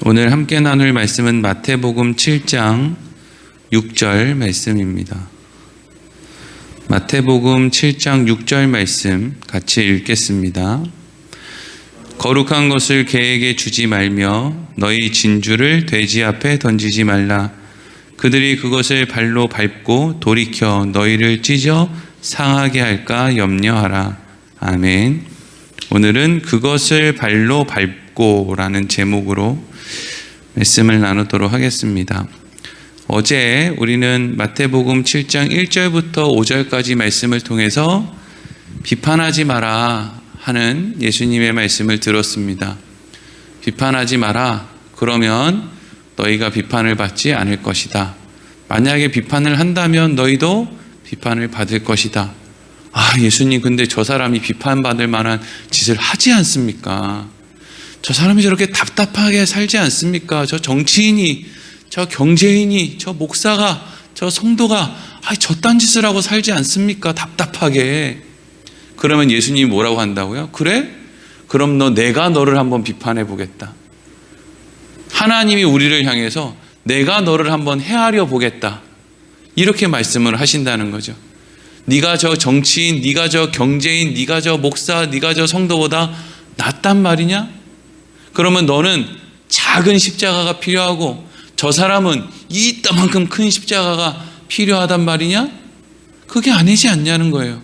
오늘 함께 나눌 말씀은 마태복음 7장 6절 말씀입니다. 마태복음 7장 6절 말씀 같이 읽겠습니다. 거룩한 것을 개에게 주지 말며 너희 진주를 돼지 앞에 던지지 말라. 그들이 그것을 발로 밟고 돌이켜 너희를 찢어 상하게 할까 염려하라. 아멘. 오늘은 그것을 발로 밟고 라는 제목으로 말씀을 나누도록 하겠습니다. 어제 우리는 마태복음 7장 1절부터 5절까지 말씀을 통해서 비판하지 마라 하는 예수님의 말씀을 들었습니다. 비판하지 마라. 그러면 너희가 비판을 받지 않을 것이다. 만약에 비판을 한다면 너희도 비판을 받을 것이다. 아, 예수님, 근데 저 사람이 비판받을 만한 짓을 하지 않습니까? 저 사람이 저렇게 답답하게 살지 않습니까? 저 정치인이, 저 경제인이, 저 목사가, 저 성도가 저딴 짓을 하고 살지 않습니까? 답답하게. 그러면 예수님이 뭐라고 한다고요? 그래? 그럼 내가 너를 한번 비판해 보겠다. 하나님이 우리를 향해서 내가 너를 한번 헤아려 보겠다. 이렇게 말씀을 하신다는 거죠. 네가 저 정치인, 네가 저 경제인, 네가 저 목사, 네가 저 성도보다 낫단 말이냐? 그러면 너는 작은 십자가가 필요하고 저 사람은 이따만큼 큰 십자가가 필요하단 말이냐? 그게 아니지 않냐는 거예요.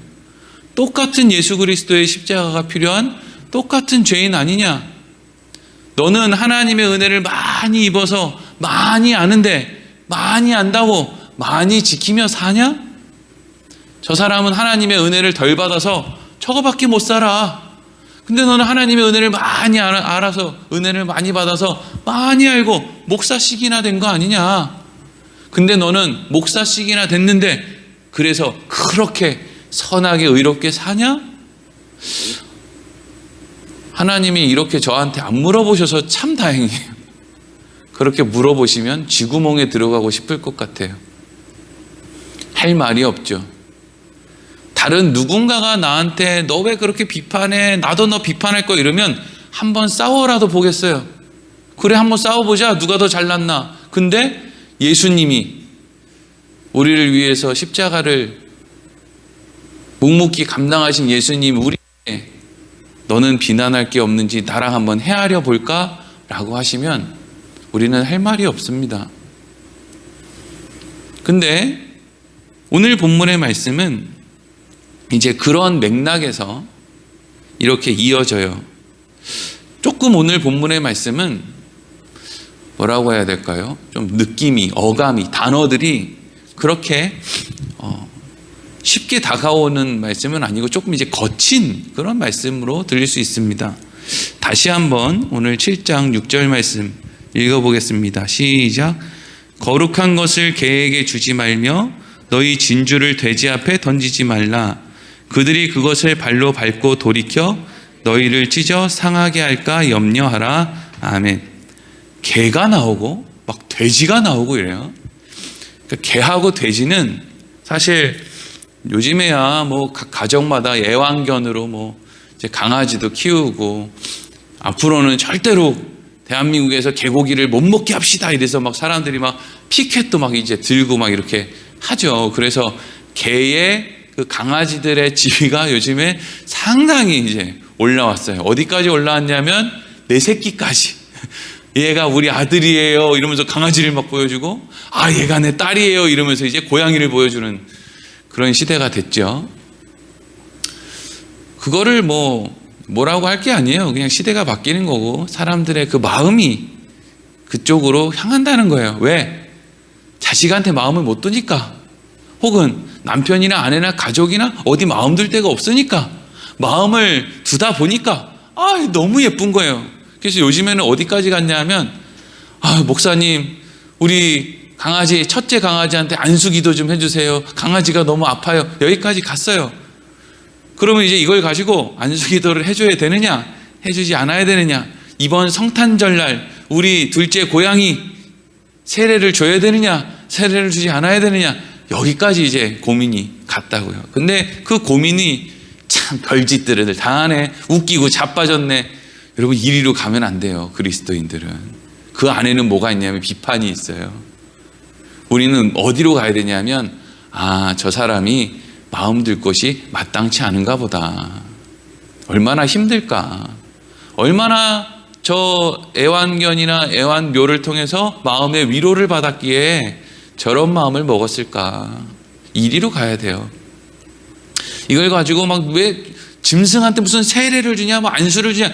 똑같은 예수 그리스도의 십자가가 필요한 똑같은 죄인 아니냐? 너는 하나님의 은혜를 많이 입어서 많이 아는데 많이 안다고 많이 지키며 사냐? 저 사람은 하나님의 은혜를 덜 받아서 저거밖에 못 살아. 근데 너는 하나님의 은혜를 많이 알아서 은혜를 많이 받아서 많이 알고 목사씩이나 된 거 아니냐? 근데 너는 목사씩이나 됐는데 그래서 그렇게 선하게 의롭게 사냐? 하나님이 이렇게 저한테 안 물어보셔서 참 다행이에요. 그렇게 물어보시면 쥐구멍에 들어가고 싶을 것 같아요. 할 말이 없죠. 다른 누군가가 나한테 너 왜 그렇게 비판해? 나도 너 비판할 거 이러면 한번 싸워라도 보겠어요. 그래, 한번 싸워보자. 누가 더 잘났나? 근데 예수님이 우리를 위해서 십자가를 묵묵히 감당하신 예수님, 우리에게 너는 비난할 게 없는지 나랑 한번 헤아려 볼까? 라고 하시면 우리는 할 말이 없습니다. 근데 오늘 본문의 말씀은 이제 그런 맥락에서 이렇게 이어져요. 조금 오늘 본문의 말씀은 뭐라고 해야 될까요? 좀 느낌이, 어감이, 단어들이 그렇게 쉽게 다가오는 말씀은 아니고 조금 이제 거친 그런 말씀으로 들릴 수 있습니다. 다시 한번 오늘 7장 6절 말씀 읽어보겠습니다. 시작. 거룩한 것을 개에게 주지 말며 너희 진주를 돼지 앞에 던지지 말라. 그들이 그것을 발로 밟고 돌이켜 너희를 찢어 상하게 할까 염려하라. 아멘. 개가 나오고 막 돼지가 나오고 이래요. 그러니까 개하고 돼지는 사실 요즘에야 뭐 각 가정마다 애완견으로 뭐 이제 강아지도 키우고 앞으로는 절대로 대한민국에서 개고기를 못 먹게 합시다 이래서 막 사람들이 막 피켓도 막 이제 들고 막 이렇게 하죠. 그래서 개의 그 강아지들의 지위가 요즘에 상당히 이제 올라왔어요. 어디까지 올라왔냐면 내 새끼까지. 얘가 우리 아들이에요 이러면서 강아지를 막 보여주고, 아, 얘가 내 딸이에요 이러면서 이제 고양이를 보여주는 그런 시대가 됐죠. 그거를 뭐라고 할 게 아니에요. 그냥 시대가 바뀌는 거고 사람들의 그 마음이 그쪽으로 향한다는 거예요. 왜? 자식한테 마음을 못 두니까, 혹은 남편이나 아내나 가족이나 어디 마음 둘 데가 없으니까 마음을 두다 보니까 너무 예쁜 거예요. 그래서 요즘에는 어디까지 갔냐 하면 목사님, 우리 강아지, 첫째 강아지한테 안수기도 좀 해주세요. 강아지가 너무 아파요. 여기까지 갔어요. 그러면 이제 이걸 가지고 안수기도를 해줘야 되느냐, 해주지 않아야 되느냐, 이번 성탄절날 우리 둘째 고양이 세례를 줘야 되느냐, 세례를 주지 않아야 되느냐, 여기까지 이제 고민이 갔다고요. 근데 그 고민이 참 별짓들을 다 하네. 웃기고 자빠졌네. 여러분, 이리로 가면 안 돼요. 그리스도인들은 그 안에는 뭐가 있냐면 비판이 있어요. 우리는 어디로 가야 되냐면 저 사람이 마음 들 것이 마땅치 않은가 보다. 얼마나 힘들까. 얼마나 저 애완견이나 애완묘를 통해서 마음의 위로를 받았기에 저런 마음을 먹었을까. 이리로 가야 돼요. 이걸 가지고 막 왜 짐승한테 무슨 세례를 주냐, 뭐 안수를 주냐,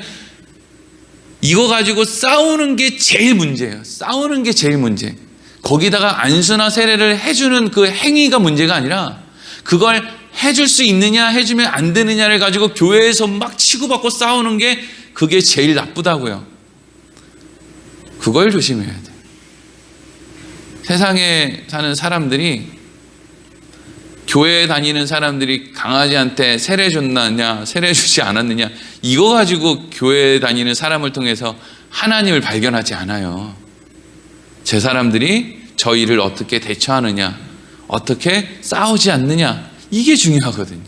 이거 가지고 싸우는 게 제일 문제예요. 싸우는 게 제일 문제. 거기다가 안수나 세례를 해주는 그 행위가 문제가 아니라 그걸 해줄 수 있느냐 해주면 안 되느냐를 가지고 교회에서 막 치고받고 싸우는 게 그게 제일 나쁘다고요. 그걸 조심해야 돼요. 세상에 사는 사람들이, 교회에 다니는 사람들이 강아지한테 세례 줬느냐 세례 주지 않았느냐, 이거 가지고 교회에 다니는 사람을 통해서 하나님을 발견하지 않아요. 제 사람들이 저희를 어떻게 대처하느냐, 어떻게 싸우지 않느냐, 이게 중요하거든요.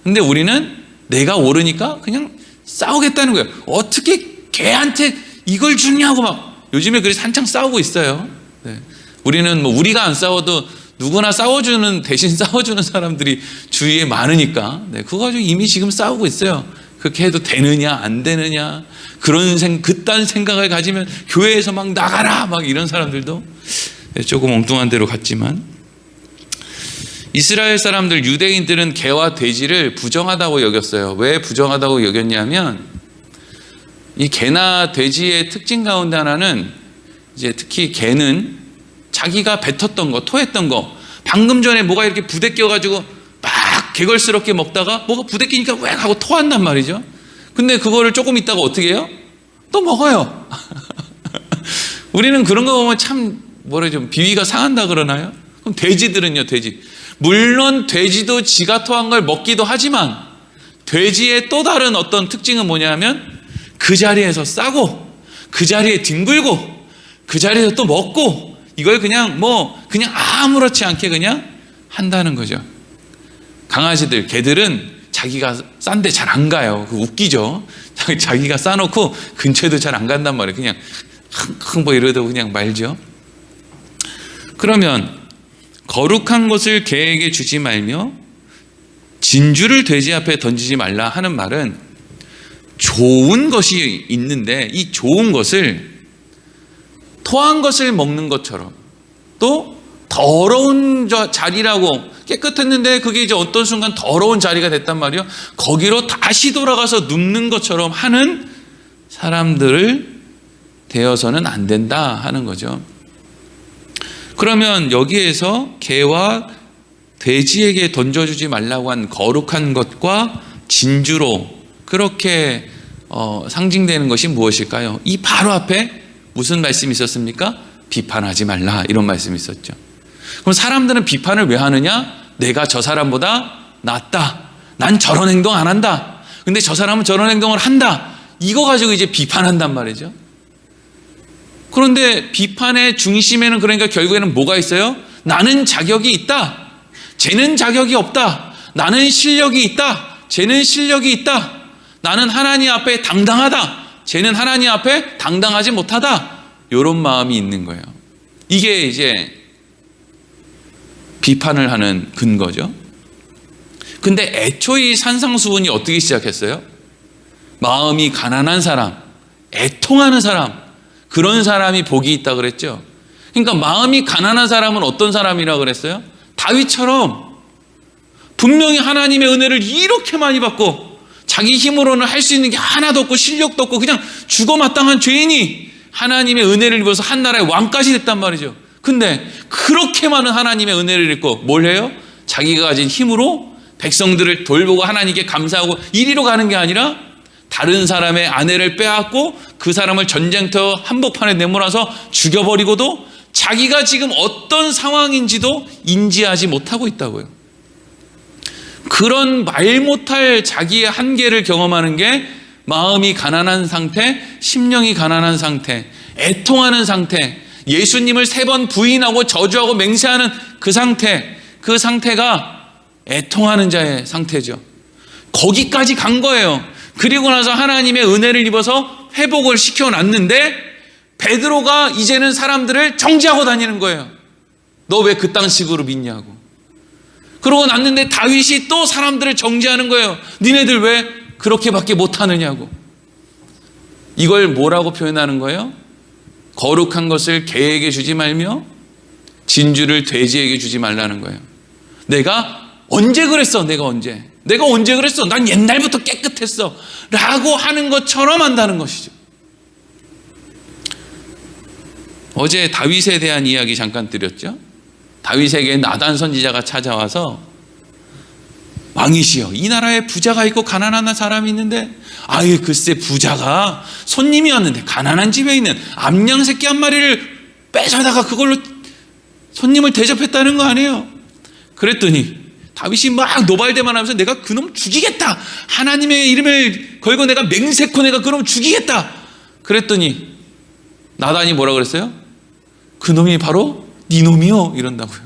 근데 우리는 내가 옳으니까 그냥 싸우겠다는 거예요. 어떻게 걔한테 이걸 주냐고 막 요즘에 그래서 한창 싸우고 있어요. 네. 우리는 뭐 우리가 안 싸워도 누구나 싸워주는, 대신 싸워주는 사람들이 주위에 많으니까, 네, 그거 가지고 이미 지금 싸우고 있어요. 그렇게 해도 되느냐 안 되느냐, 그딴 생각을 가지면 교회에서 막 나가라 막 이런 사람들도 조금 엉뚱한 데로 갔지만, 이스라엘 사람들, 유대인들은 개와 돼지를 부정하다고 여겼어요. 왜 부정하다고 여겼냐면, 이 개나 돼지의 특징 가운데 하나는, 이제 특히 개는 자기가 뱉었던 거, 토했던 거, 방금 전에 뭐가 이렇게 부대껴가지고 막 개걸스럽게 먹다가 뭐가 부대끼니까 왜 하고 토한단 말이죠. 근데 그거를 조금 있다가 어떻게 해요? 또 먹어요. 우리는 그런 거 보면 참 좀 비위가 상한다 그러나요? 그럼 돼지들은요, 돼지. 물론 돼지도 지가 토한 걸 먹기도 하지만 돼지의 또 다른 어떤 특징은 뭐냐면 그 자리에서 싸고 그 자리에 뒹굴고 그 자리에서 또 먹고, 이걸 그냥 그냥 아무렇지 않게 그냥 한다는 거죠. 강아지들, 개들은 자기가 싼데 잘 안 가요. 그 웃기죠. 자기가 싸놓고 근처에도 잘 안 간단 말이에요. 그냥 흥흥 뭐 이러다 그냥 말죠. 그러면 거룩한 것을 개에게 주지 말며 진주를 돼지 앞에 던지지 말라 하는 말은, 좋은 것이 있는데 이 좋은 것을 토한 것을 먹는 것처럼, 또 더러운 자리라고 깨끗했는데 그게 이제 어떤 순간 더러운 자리가 됐단 말이에요. 거기로 다시 돌아가서 눕는 것처럼 하는 사람들을 되어서는 안 된다 하는 거죠. 그러면 여기에서 개와 돼지에게 던져주지 말라고 한 거룩한 것과 진주로 그렇게 상징되는 것이 무엇일까요? 이 바로 앞에 무슨 말씀이 있었습니까? 비판하지 말라, 이런 말씀이 있었죠. 그럼 사람들은 비판을 왜 하느냐? 내가 저 사람보다 낫다, 난 저런 행동 안 한다, 근데 저 사람은 저런 행동을 한다, 이거 가지고 이제 비판한단 말이죠. 그런데 비판의 중심에는 그러니까 결국에는 뭐가 있어요? 나는 자격이 있다, 쟤는 자격이 없다, 나는 실력이 있다, 쟤는 실력이 있다, 나는 하나님 앞에 당당하다, 쟤는 하나님 앞에 당당하지 못하다, 이런 마음이 있는 거예요. 이게 이제 비판을 하는 근거죠. 근데 애초에 산상수훈이 어떻게 시작했어요? 마음이 가난한 사람, 애통하는 사람, 그런 사람이 복이 있다 그랬죠. 그러니까 마음이 가난한 사람은 어떤 사람이라고 그랬어요? 다윗처럼 분명히 하나님의 은혜를 이렇게 많이 받고 자기 힘으로는 할 수 있는 게 하나도 없고 실력도 없고 그냥 죽어마땅한 죄인이 하나님의 은혜를 입어서 한 나라의 왕까지 됐단 말이죠. 근데 그렇게 많은 하나님의 은혜를 입고 뭘 해요? 자기가 가진 힘으로 백성들을 돌보고 하나님께 감사하고 이리로 가는 게 아니라 다른 사람의 아내를 빼앗고 그 사람을 전쟁터 한복판에 내몰아서 죽여버리고도 자기가 지금 어떤 상황인지도 인지하지 못하고 있다고요. 그런 말 못할 자기의 한계를 경험하는 게 마음이 가난한 상태, 심령이 가난한 상태, 애통하는 상태, 예수님을 3번 부인하고 저주하고 맹세하는 그 상태, 그 상태가 애통하는 자의 상태죠. 거기까지 간 거예요. 그리고 나서 하나님의 은혜를 입어서 회복을 시켜놨는데 베드로가 이제는 사람들을 정죄하고 다니는 거예요. 너 왜 그딴 식으로 믿냐고. 그러고 났는데 다윗이 또 사람들을 정죄하는 거예요. 니네들 왜 그렇게밖에 못하느냐고. 이걸 뭐라고 표현하는 거예요? 거룩한 것을 개에게 주지 말며 진주를 돼지에게 주지 말라는 거예요. 내가 언제 그랬어? 내가 언제 그랬어? 난 옛날부터 깨끗했어 라고 하는 것처럼 한다는 것이죠. 어제 다윗에 대한 이야기 잠깐 드렸죠. 다윗에게 나단 선지자가 찾아와서 왕이시여, 이 나라에 부자가 있고 가난한 사람이 있는데 아유 글쎄 부자가 손님이 왔는데 가난한 집에 있는 암양 새끼 한 마리를 뺏어다가 그걸로 손님을 대접했다는 거 아니에요. 그랬더니 다윗이 막 노발대만 하면서 내가 그놈 죽이겠다, 하나님의 이름을 걸고 내가 맹세코 내가 그놈 죽이겠다. 그랬더니 나단이 뭐라 그랬어요? 그놈이 바로 네 놈이요 이런다고요.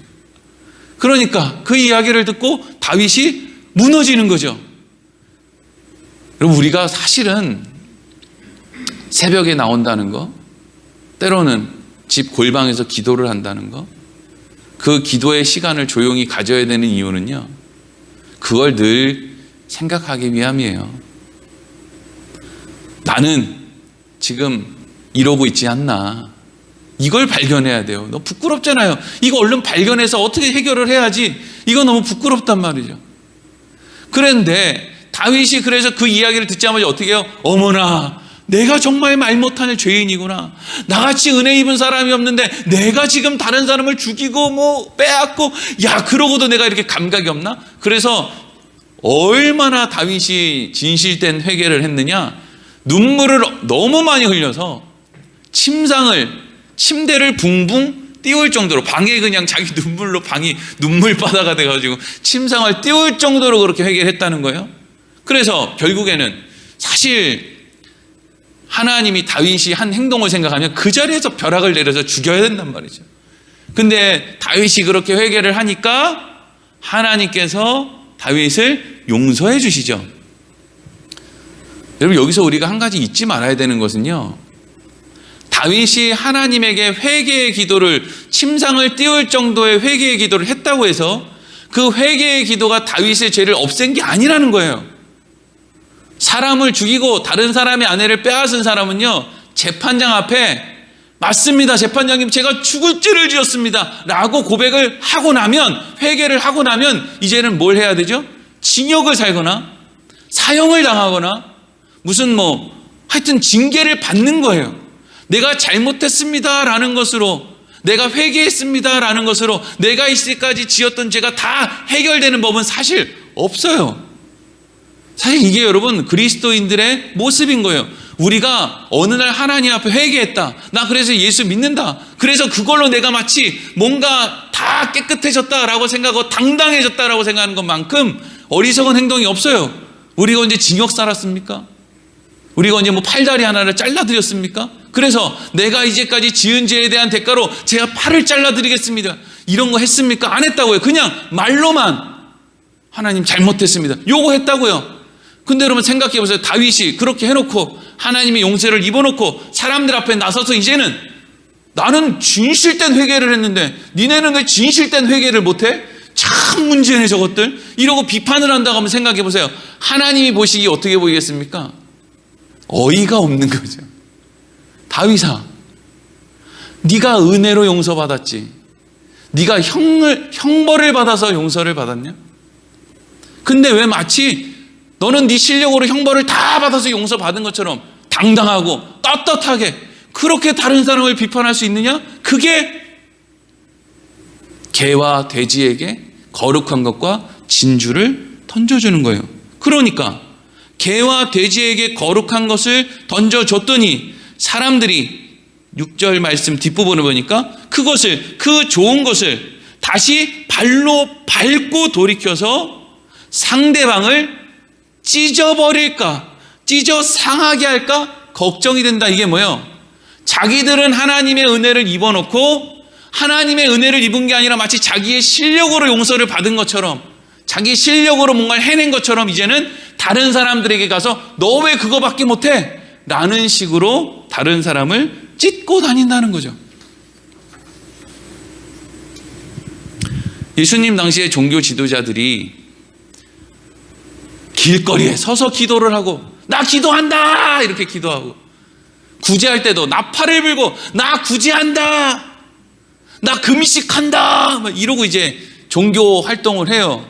그러니까 그 이야기를 듣고 다윗이 무너지는 거죠. 여러분, 우리가 사실은 새벽에 나온다는 거, 때로는 집 골방에서 기도를 한다는 거, 그 기도의 시간을 조용히 가져야 되는 이유는요, 그걸 늘 생각하기 위함이에요. 나는 지금 이러고 있지 않나, 이걸 발견해야 돼요. 너무 부끄럽잖아요. 이거 얼른 발견해서 어떻게 해결을 해야지. 이거 너무 부끄럽단 말이죠. 그런데 다윗이 그래서 그 이야기를 듣자마자 어떻게 해요? 어머나, 내가 정말 말 못하는 죄인이구나. 나같이 은혜 입은 사람이 없는데 내가 지금 다른 사람을 죽이고 뭐 빼앗고, 야 그러고도 내가 이렇게 감각이 없나? 그래서 얼마나 다윗이 진실된 회개를 했느냐, 눈물을 너무 많이 흘려서 침대를 붕붕 띄울 정도로, 방에 그냥 자기 눈물로 방이 눈물바다가 돼가지고 침상을 띄울 정도로 그렇게 회개를 했다는 거예요. 그래서 결국에는 사실 하나님이 다윗이 한 행동을 생각하면 그 자리에서 벼락을 내려서 죽여야 된단 말이죠. 근데 다윗이 그렇게 회개를 하니까 하나님께서 다윗을 용서해 주시죠. 여러분, 여기서 우리가 한 가지 잊지 말아야 되는 것은요, 다윗이 하나님에게 회개의 기도를, 침상을 띄울 정도의 회개의 기도를 했다고 해서 그 회개의 기도가 다윗의 죄를 없앤 게 아니라는 거예요. 사람을 죽이고 다른 사람의 아내를 빼앗은 사람은요, 재판장 앞에 맞습니다, 재판장님, 제가 죽을 죄를 지었습니다 라고 고백을 하고 나면, 회개를 하고 나면 이제는 뭘 해야 되죠? 징역을 살거나 사형을 당하거나 무슨 하여튼 징계를 받는 거예요. 내가 잘못했습니다 라는 것으로, 내가 회개했습니다 라는 것으로 내가 이때까지 지었던 죄가 다 해결되는 법은 사실 없어요. 사실 이게 여러분 그리스도인들의 모습인 거예요. 우리가 어느 날 하나님 앞에 회개했다, 나 그래서 예수 믿는다, 그래서 그걸로 내가 마치 뭔가 다 깨끗해졌다라고 생각하고 당당해졌다라고 생각하는 것만큼 어리석은 행동이 없어요. 우리가 언제 징역 살았습니까? 우리가 언제 팔다리 하나를 잘라드렸습니까? 그래서 내가 이제까지 지은 죄에 대한 대가로 제가 팔을 잘라드리겠습니다, 이런 거 했습니까? 안 했다고요. 그냥 말로만 하나님 잘못했습니다, 요거 했다고요. 근데 여러분 생각해 보세요. 다윗이 그렇게 해놓고 하나님의 용서를 입어놓고 사람들 앞에 나서서 이제는 나는 진실된 회개를 했는데 니네는 왜 진실된 회개를 못해? 참 문제네 저것들, 이러고 비판을 한다고 하면 생각해 보세요. 하나님이 보시기 어떻게 보이겠습니까? 어이가 없는 거죠. 다윗아, 네가 은혜로 용서받았지, 네가 형벌을 받아서 용서를 받았냐? 근데 왜 마치 너는 네 실력으로 형벌을 다 받아서 용서받은 것처럼 당당하고 떳떳하게 그렇게 다른 사람을 비판할 수 있느냐? 그게 개와 돼지에게 거룩한 것과 진주를 던져주는 거예요. 그러니까 개와 돼지에게 거룩한 것을 던져줬더니 사람들이 6절 말씀 뒷부분을 보니까 그것을, 그 좋은 것을 다시 발로 밟고 돌이켜서 상대방을 찢어버릴까, 찢어 상하게 할까 걱정이 된다. 이게 뭐예요? 자기들은 하나님의 은혜를 입어놓고 하나님의 은혜를 입은 게 아니라 마치 자기의 실력으로 용서를 받은 것처럼, 자기 실력으로 뭔가를 해낸 것처럼 이제는 다른 사람들에게 가서 너 왜 그거밖에 못해? 라는 식으로 다른 사람을 찢고 다닌다는 거죠. 예수님 당시에 종교 지도자들이 길거리에 서서 기도를 하고 나 기도한다 이렇게 기도하고, 구제할 때도 나팔을 불고 나 구제한다, 나 금식한다 막 이러고 이제 종교 활동을 해요.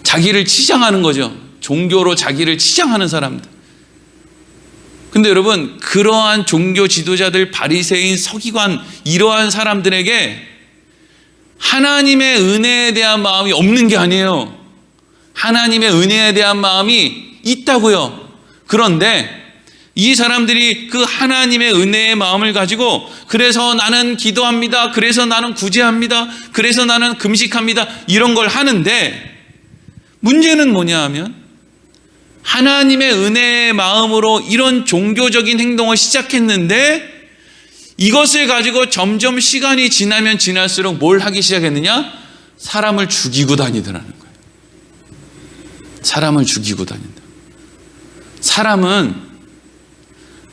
자기를 치장하는 거죠. 종교로 자기를 치장하는 사람들. 근데 여러분, 그러한 종교 지도자들, 바리새인, 서기관, 이러한 사람들에게 하나님의 은혜에 대한 마음이 없는 게 아니에요. 하나님의 은혜에 대한 마음이 있다고요. 그런데 이 사람들이 그 하나님의 은혜의 마음을 가지고 그래서 나는 기도합니다, 그래서 나는 구제합니다, 그래서 나는 금식합니다, 이런 걸 하는데, 문제는 뭐냐 하면 하나님의 은혜의 마음으로 이런 종교적인 행동을 시작했는데 이것을 가지고 점점 시간이 지나면 지날수록 뭘 하기 시작했느냐? 사람을 죽이고 다니더라는 거예요. 사람을 죽이고 다닌다. 사람은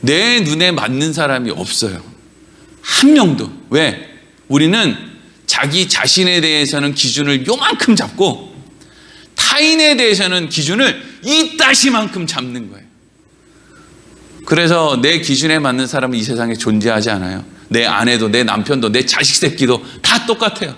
내 눈에 맞는 사람이 없어요. 한 명도. 왜? 우리는 자기 자신에 대해서는 기준을 요만큼 잡고 타인에 대해서는 기준을 이따시만큼 잡는 거예요. 그래서 내 기준에 맞는 사람은 이 세상에 존재하지 않아요. 내 아내도 내 남편도 내 자식 새끼도 다 똑같아요.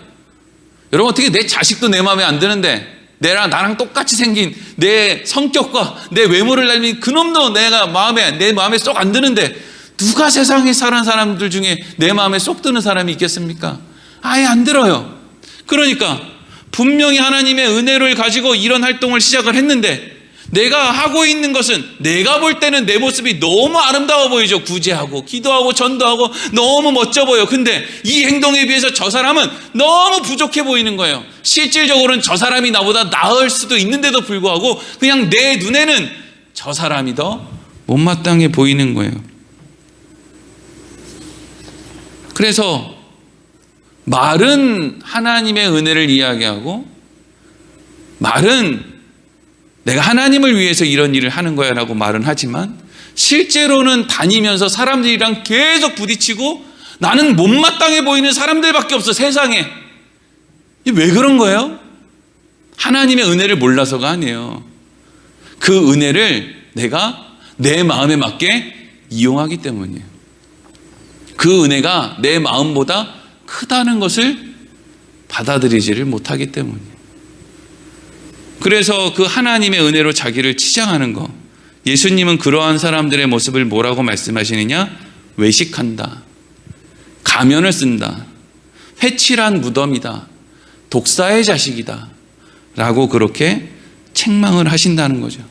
여러분, 어떻게 내 자식도 내 마음에 안 드는데 나랑 똑같이 생긴 내 성격과 내 외모를 닮은 그놈도 내 마음에 쏙 안 드는데 누가 세상에 사는 사람들 중에 내 마음에 쏙 드는 사람이 있겠습니까? 아예 안 들어요. 그러니까 분명히 하나님의 은혜를 가지고 이런 활동을 시작을 했는데 내가 하고 있는 것은 내가 볼 때는 내 모습이 너무 아름다워 보이죠. 구제하고 기도하고 전도하고 너무 멋져 보여. 근데 이 행동에 비해서 저 사람은 너무 부족해 보이는 거예요. 실질적으로는 저 사람이 나보다 나을 수도 있는데도 불구하고 그냥 내 눈에는 저 사람이 더 못마땅해 보이는 거예요. 그래서 말은 하나님의 은혜를 이야기하고, 말은 내가 하나님을 위해서 이런 일을 하는 거야 라고 말은 하지만 실제로는 다니면서 사람들이랑 계속 부딪히고 나는 못마땅해 보이는 사람들밖에 없어, 세상에. 왜 그런 거예요? 하나님의 은혜를 몰라서가 아니에요. 그 은혜를 내가 내 마음에 맞게 이용하기 때문이에요. 그 은혜가 내 마음보다 크다는 것을 받아들이지를 못하기 때문이에요. 그래서 그 하나님의 은혜로 자기를 치장하는 거, 예수님은 그러한 사람들의 모습을 뭐라고 말씀하시느냐? 외식한다, 가면을 쓴다, 회칠한 무덤이다, 독사의 자식이다 라고 그렇게 책망을 하신다는 거죠.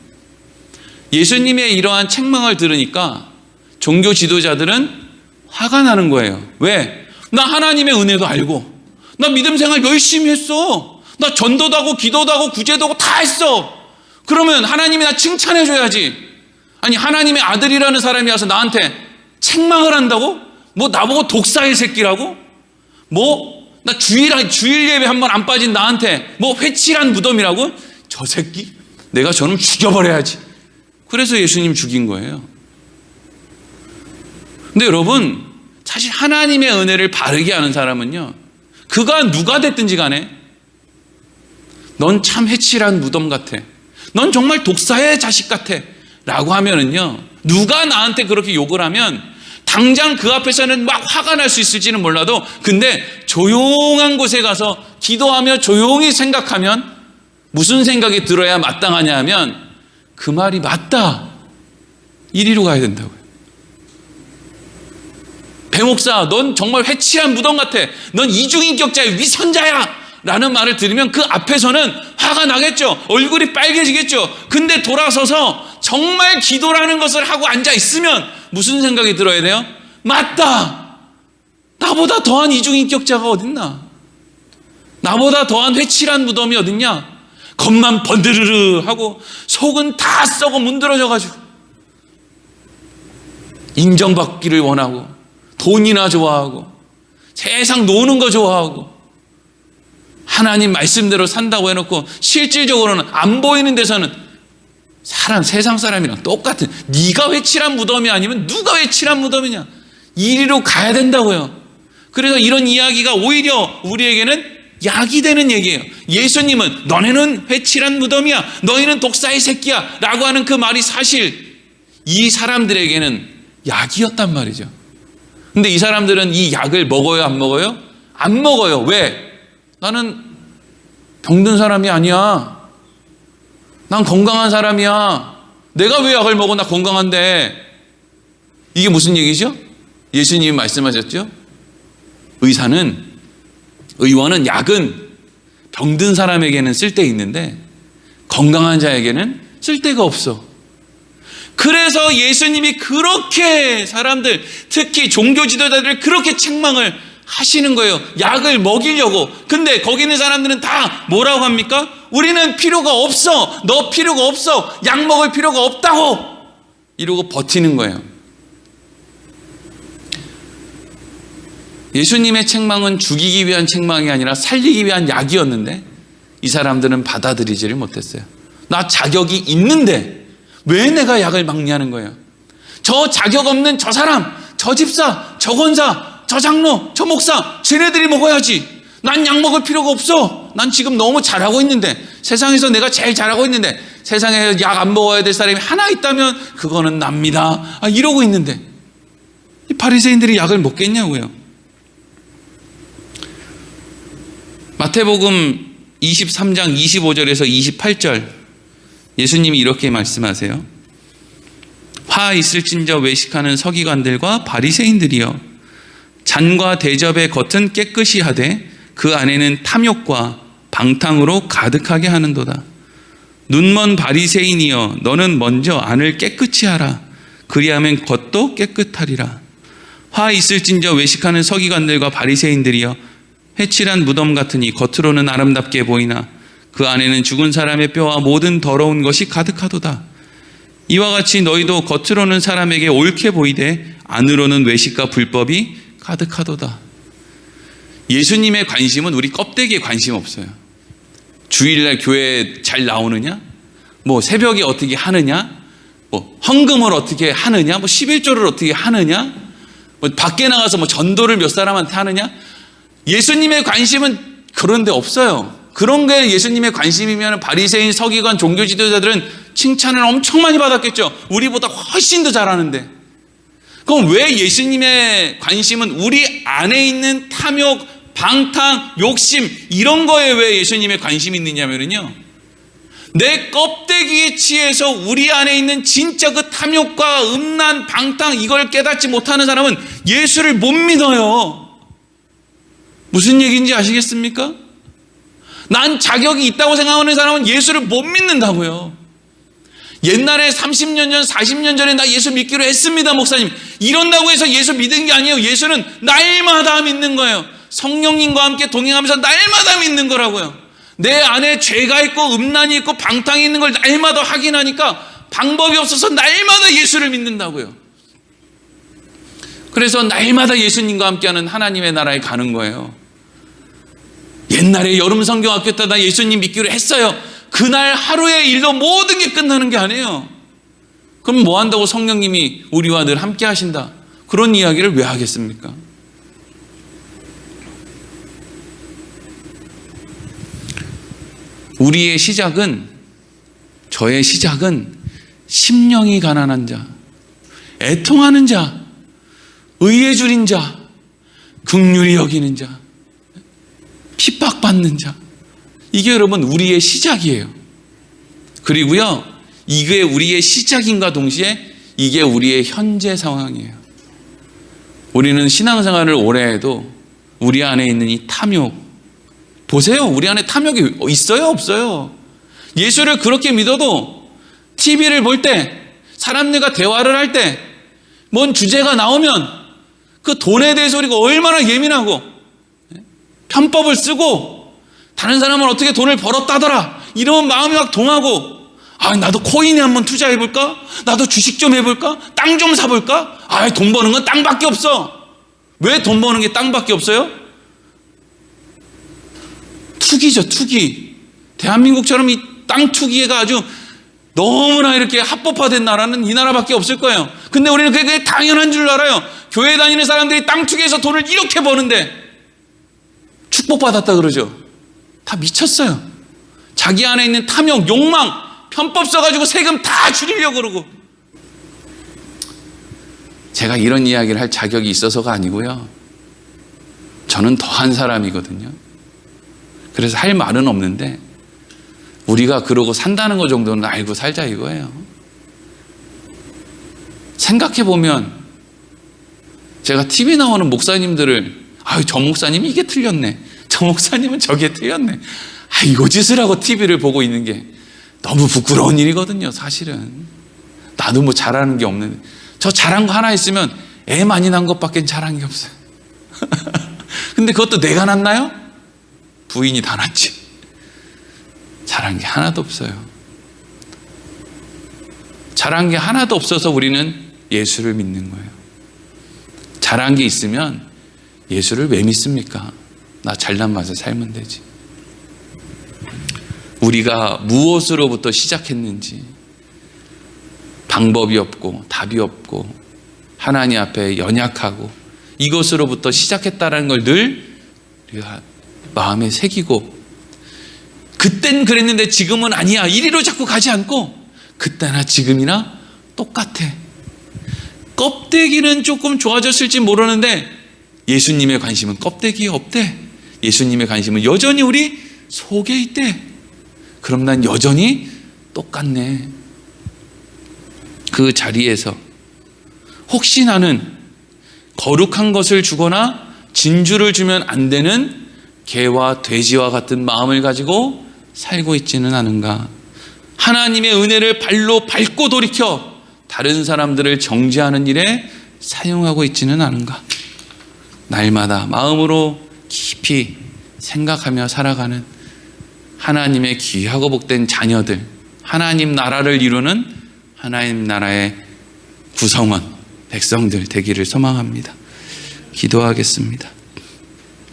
예수님의 이러한 책망을 들으니까 종교 지도자들은 화가 나는 거예요. 왜? 나 하나님의 은혜도 알고 나 믿음 생활 열심히 했어. 나 전도도 하고 기도도 하고 구제도 하고 다 했어. 그러면 하나님이 나 칭찬해 줘야지. 아니, 하나님의 아들이라는 사람이 와서 나한테 책망을 한다고? 뭐 나보고 독사의 새끼라고? 뭐 나 주일 예배 한 번 안 빠진 나한테 뭐 회칠한 무덤이라고? 저 새끼 내가 저놈 죽여버려야지. 그래서 예수님 죽인 거예요. 근데 여러분, 사실 하나님의 은혜를 바르게 아는 사람은요, 그가 누가 됐든지 간에 넌 참 회칠한 무덤 같아, 넌 정말 독사의 자식 같아 라고 하면은요, 누가 나한테 그렇게 욕을 하면 당장 그 앞에서는 막 화가 날 수 있을지는 몰라도, 근데 조용한 곳에 가서 기도하며 조용히 생각하면 무슨 생각이 들어야 마땅하냐 하면 그 말이 맞다, 이리로 가야 된다고요. 배목사, 넌 정말 회칠한 무덤 같아, 넌 이중인격자의 위선자야 라는 말을 들으면 그 앞에서는 화가 나겠죠. 얼굴이 빨개지겠죠. 근데 돌아서서 정말 기도라는 것을 하고 앉아 있으면 무슨 생각이 들어야 돼요? 맞다, 나보다 더한 이중인격자가 어딨나, 나보다 더한 회칠한 무덤이 어딨냐. 겉만 번드르르 하고 속은 다 썩어 문드러져가지고 인정받기를 원하고 돈이나 좋아하고 세상 노는 거 좋아하고 하나님 말씀대로 산다고 해놓고 실질적으로는 안 보이는 데서는 세상 사람이랑 똑같은, 네가 회칠한 무덤이 아니면 누가 회칠한 무덤이냐, 이리로 가야 된다고요. 그래서 이런 이야기가 오히려 우리에게는 약이 되는 얘기예요. 예수님은 너네는 회칠한 무덤이야, 너희는 독사의 새끼야 라고 하는 그 말이 사실 이 사람들에게는 약이었단 말이죠. 근데 이 사람들은 이 약을 먹어요, 안 먹어요? 안 먹어요. 왜? 나는 병든 사람이 아니야. 난 건강한 사람이야. 내가 왜 약을 먹어? 나 건강한데. 이게 무슨 얘기죠? 예수님이 말씀하셨죠? 의원은 약은 병든 사람에게는 쓸데 있는데 건강한 자에게는 쓸데가 없어. 그래서 예수님이 그렇게 사람들, 특히 종교 지도자들을 그렇게 책망을 하시는 거예요. 약을 먹이려고. 근데 거기 있는 사람들은 다 뭐라고 합니까? 우리는 필요가 없어. 너 필요가 없어. 약 먹을 필요가 없다고. 이러고 버티는 거예요. 예수님의 책망은 죽이기 위한 책망이 아니라 살리기 위한 약이었는데 이 사람들은 받아들이지를 못했어요. 나 자격이 있는데 왜 내가 약을 막냐는 거예요. 저 자격 없는 저 사람, 저 집사, 저 권사, 저 장로, 저 목사, 쟤네들이 먹어야지. 난 약 먹을 필요가 없어. 난 지금 너무 잘하고 있는데, 세상에서 내가 제일 잘하고 있는데, 세상에 약 안 먹어야 될 사람이 하나 있다면 그거는 납니다. 이러고 있는데 이 바리새인들이 약을 먹겠냐고요. 마태복음 23장 25절에서 28절 예수님이 이렇게 말씀하세요. 화 있을진저 외식하는 서기관들과 바리새인들이여, 잔과 대접의 겉은 깨끗이 하되 그 안에는 탐욕과 방탕으로 가득하게 하는도다. 눈먼 바리새인이여, 너는 먼저 안을 깨끗이 하라. 그리하면 겉도 깨끗하리라. 화 있을진저 외식하는 서기관들과 바리새인들이여, 회칠한 무덤 같으니 겉으로는 아름답게 보이나 그 안에는 죽은 사람의 뼈와 모든 더러운 것이 가득하도다. 이와 같이 너희도 겉으로는 사람에게 옳게 보이되 안으로는 외식과 불법이 가득하도다. 예수님의 관심은 우리 껍데기에 관심 없어요. 주일날 교회 잘 나오느냐, 뭐 새벽에 어떻게 하느냐, 뭐 헌금을 어떻게 하느냐, 뭐 11조를 어떻게 하느냐, 뭐 밖에 나가서 뭐 전도를 몇 사람한테 하느냐. 예수님의 관심은 그런 데 없어요. 그런 게 예수님의 관심이면 바리새인, 서기관, 종교 지도자들은 칭찬을 엄청 많이 받았겠죠. 우리보다 훨씬 더 잘하는데. 그럼 왜 예수님의 관심은 우리 안에 있는 탐욕, 방탕, 욕심 이런 거에 왜 예수님의 관심이 있느냐면요, 내 껍데기에 취해서 우리 안에 있는 진짜 그 탐욕과 음란, 방탕 이걸 깨닫지 못하는 사람은 예수를 못 믿어요. 무슨 얘기인지 아시겠습니까? 난 자격이 있다고 생각하는 사람은 예수를 못 믿는다고요. 옛날에 30년 전, 40년 전에 나 예수 믿기로 했습니다, 목사님. 이런다고 해서 예수 믿은 게 아니에요. 예수는 날마다 믿는 거예요. 성령님과 함께 동행하면서 날마다 믿는 거라고요. 내 안에 죄가 있고 음란이 있고 방탕이 있는 걸 날마다 확인하니까 방법이 없어서 날마다 예수를 믿는다고요. 그래서 날마다 예수님과 함께하는 하나님의 나라에 가는 거예요. 옛날에 여름 성경학교 때 나 예수님 믿기로 했어요. 그날 하루의 일로 모든 게 끝나는 게 아니에요. 그럼 뭐 한다고 성령님이 우리와 늘 함께 하신다, 그런 이야기를 왜 하겠습니까? 우리의 시작은, 저의 시작은 심령이 가난한 자, 애통하는 자, 의에 줄인 자, 긍휼히 여기는 자, 핍박받는 자, 이게 여러분 우리의 시작이에요. 그리고요, 이게 우리의 시작인가 동시에 이게 우리의 현재 상황이에요. 우리는 신앙생활을 오래 해도 우리 안에 있는 이 탐욕, 보세요. 우리 안에 탐욕이 있어요, 없어요? 예수를 그렇게 믿어도 TV를 볼 때, 사람들과 대화를 할 때 뭔 주제가 나오면 그 돈에 대해서 우리가 얼마나 예민하고 편법을 쓰고, 다른 사람은 어떻게 돈을 벌었다더라 이러면 마음이 막 동하고, 나도 코인에 한번 투자해볼까? 나도 주식 좀 해볼까? 땅 좀 사볼까? 돈 버는 건 땅밖에 없어. 왜 돈 버는 게 땅밖에 없어요? 투기죠, 투기. 대한민국처럼 이 땅 투기가 아주 너무나 이렇게 합법화된 나라는 이 나라밖에 없을 거예요. 근데 우리는 그게 당연한 줄 알아요. 교회 다니는 사람들이 땅 투기해서 돈을 이렇게 버는데 축복받았다 그러죠. 다 미쳤어요. 자기 안에 있는 탐욕, 욕망, 편법 써가지고 세금 다 줄이려고 그러고. 제가 이런 이야기를 할 자격이 있어서가 아니고요. 저는 더한 사람이거든요. 그래서 할 말은 없는데 우리가 그러고 산다는 것 정도는 알고 살자 이거예요. 생각해보면 제가 TV 나오는 목사님들을 아유 저 목사님이 이게 틀렸네, 저 목사님은 저게 틀렸네, 요 짓을 하고 TV를 보고 있는 게 너무 부끄러운 일이거든요. 사실은 나도 뭐 잘하는 게 없는데 저 잘한 거 하나 있으면 애 많이 난 것밖에 잘한 게 없어요. 근데 그것도 내가 낳나요? 부인이 다 낳지. 잘한 게 하나도 없어요. 잘한 게 하나도 없어서 우리는 예수를 믿는 거예요. 잘한 게 있으면 예수를 왜 믿습니까? 나 잘난 맛에 살면 되지. 우리가 무엇으로부터 시작했는지, 방법이 없고 답이 없고 하나님 앞에 연약하고 이것으로부터 시작했다는 걸 늘 우리가 마음에 새기고, 그땐 그랬는데 지금은 아니야 이리로 자꾸 가지 않고 그때나 지금이나 똑같아. 껍데기는 조금 좋아졌을지 모르는데 예수님의 관심은 껍데기에 없대. 예수님의 관심은 여전히 우리 속에 있대. 그럼 난 여전히 똑같네. 그 자리에서 혹시 나는 거룩한 것을 주거나 진주를 주면 안 되는 개와 돼지와 같은 마음을 가지고 살고 있지는 않은가? 하나님의 은혜를 발로 밟고 돌이켜 다른 사람들을 정죄하는 일에 사용하고 있지는 않은가? 날마다 마음으로 깊이 생각하며 살아가는 하나님의 귀하고 복된 자녀들, 하나님 나라를 이루는 하나님 나라의 구성원, 백성들 되기를 소망합니다. 기도하겠습니다.